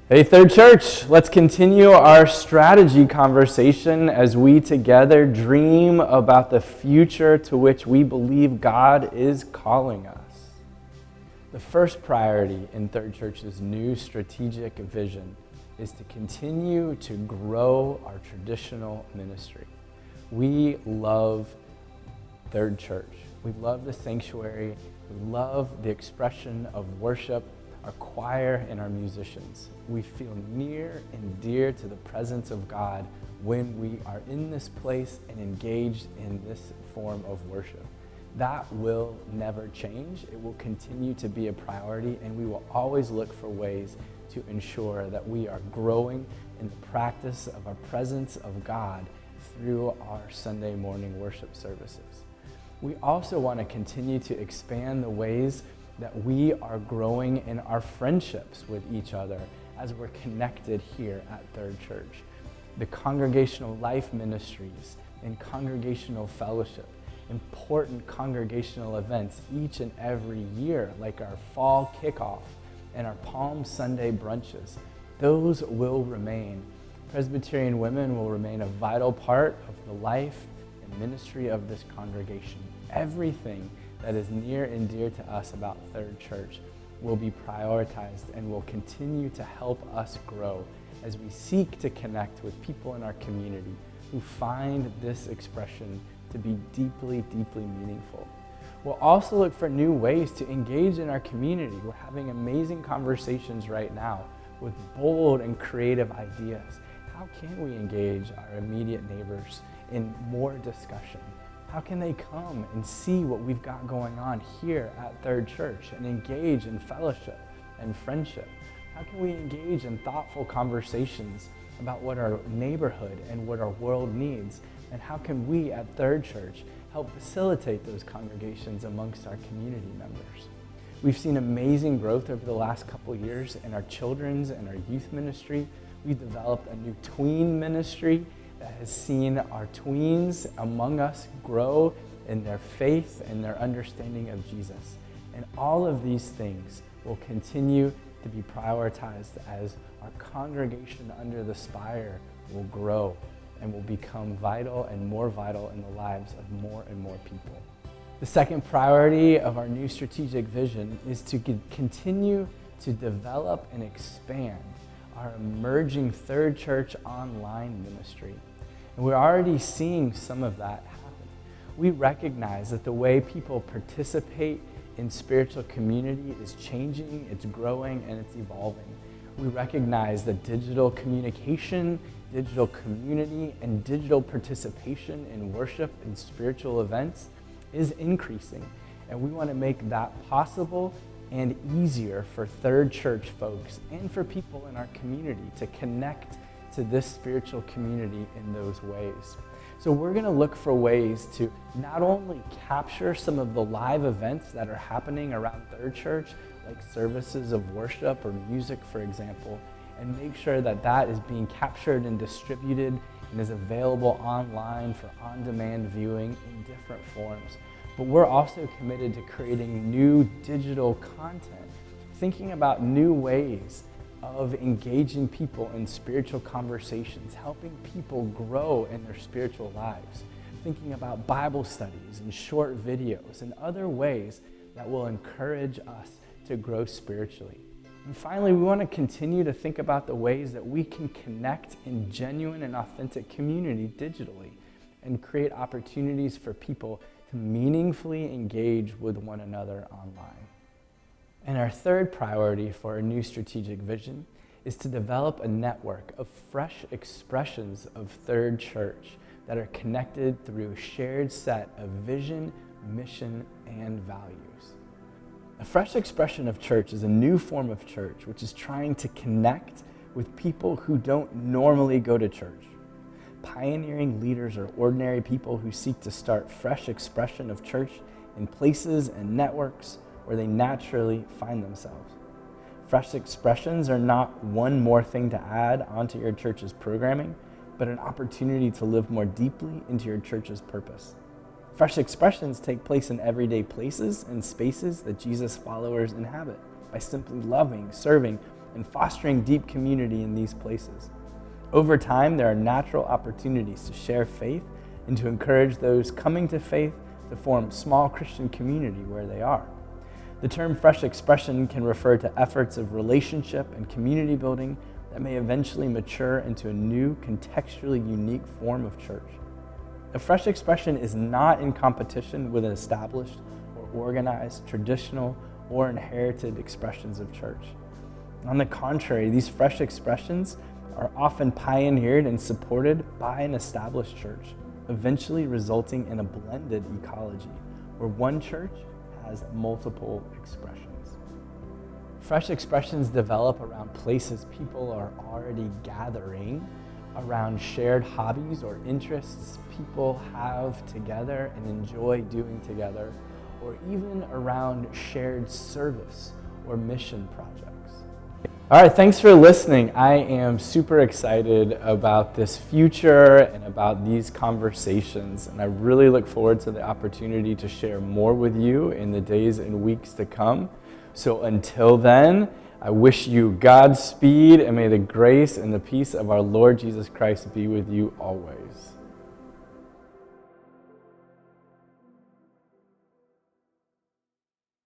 Hey, Third Church, let's continue our strategy conversation as we together dream about the future to which we believe God is calling us. The first priority in Third Church's new strategic vision is to continue to grow our traditional ministry. We love Third Church. We love the sanctuary. We love the expression of worship, our choir, and our musicians. We feel near and dear to the presence of God when we are in this place and engaged in this form of worship. That will never change. It will continue to be a priority, and we will always look for ways to ensure that we are growing in the practice of our presence of God through our Sunday morning worship services. We also want to continue to expand the ways that we are growing in our friendships with each other as we're connected here at Third Church. The congregational life ministries and congregational fellowship, important congregational events each and every year, like our fall kickoff and our Palm Sunday brunches, those will remain. Presbyterian women will remain a vital part of the life and ministry of this congregation. Everything that is near and dear to us about Third Church will be prioritized and will continue to help us grow as we seek to connect with people in our community who find this expression to be deeply, deeply meaningful. We'll also look for new ways to engage in our community. We're having amazing conversations right now with bold and creative ideas. How can we engage our immediate neighbors in more discussion? How can they come and see what we've got going on here at Third Church and engage in fellowship and friendship? How can we engage in thoughtful conversations about what our neighborhood and what our world needs? And how can we at Third Church help facilitate those congregations amongst our community members? We've seen amazing growth over the last couple years in our children's and our youth ministry. We've developed a new tween ministry that has seen our tweens among us grow in their faith and their understanding of Jesus. And all of these things will continue to be prioritized as our congregation under the spire will grow and will become vital and more vital in the lives of more and more people. The second priority of our new strategic vision is to continue to develop and expand our emerging Third Church online ministry. And we're already seeing some of that happen. We recognize that the way people participate in spiritual community is changing, it's growing, and it's evolving. We recognize that digital communication, digital community, and digital participation in worship and spiritual events is increasing. And we want to make that possible and easier for Third Church folks and for people in our community to connect to this spiritual community in those ways. So we're going to look for ways to not only capture some of the live events that are happening around Third Church, like services of worship or music, for example, and make sure that that is being captured and distributed and is available online for on-demand viewing in different forms. But we're also committed to creating new digital content, thinking about new ways of engaging people in spiritual conversations, helping people grow in their spiritual lives, thinking about Bible studies and short videos and other ways that will encourage us to grow spiritually. And finally, we want to continue to think about the ways that we can connect in genuine and authentic community digitally and create opportunities for people to meaningfully engage with one another online. And our third priority for our new strategic vision is to develop a network of fresh expressions of Third Church that are connected through a shared set of vision, mission, and values. A fresh expression of church is a new form of church which is trying to connect with people who don't normally go to church. Pioneering leaders are ordinary people who seek to start fresh expression of church in places and networks where they naturally find themselves. Fresh expressions are not one more thing to add onto your church's programming, but an opportunity to live more deeply into your church's purpose. Fresh expressions take place in everyday places and spaces that Jesus followers inhabit by simply loving, serving, and fostering deep community in these places. Over time, there are natural opportunities to share faith and to encourage those coming to faith to form small Christian community where they are. The term fresh expression can refer to efforts of relationship and community building that may eventually mature into a new, contextually unique form of church. A fresh expression is not in competition with an established or organized, traditional, or inherited expressions of church. On the contrary, these fresh expressions are often pioneered and supported by an established church, eventually resulting in a blended ecology where one church has multiple expressions. Fresh expressions develop around places people are already gathering, around shared hobbies or interests people have together and enjoy doing together, or even around shared service or mission projects. All right, thanks for listening. I am super excited about this future and about these conversations, and I really look forward to the opportunity to share more with you in the days and weeks to come. So until then, I wish you Godspeed, and may the grace and the peace of our Lord Jesus Christ be with you always.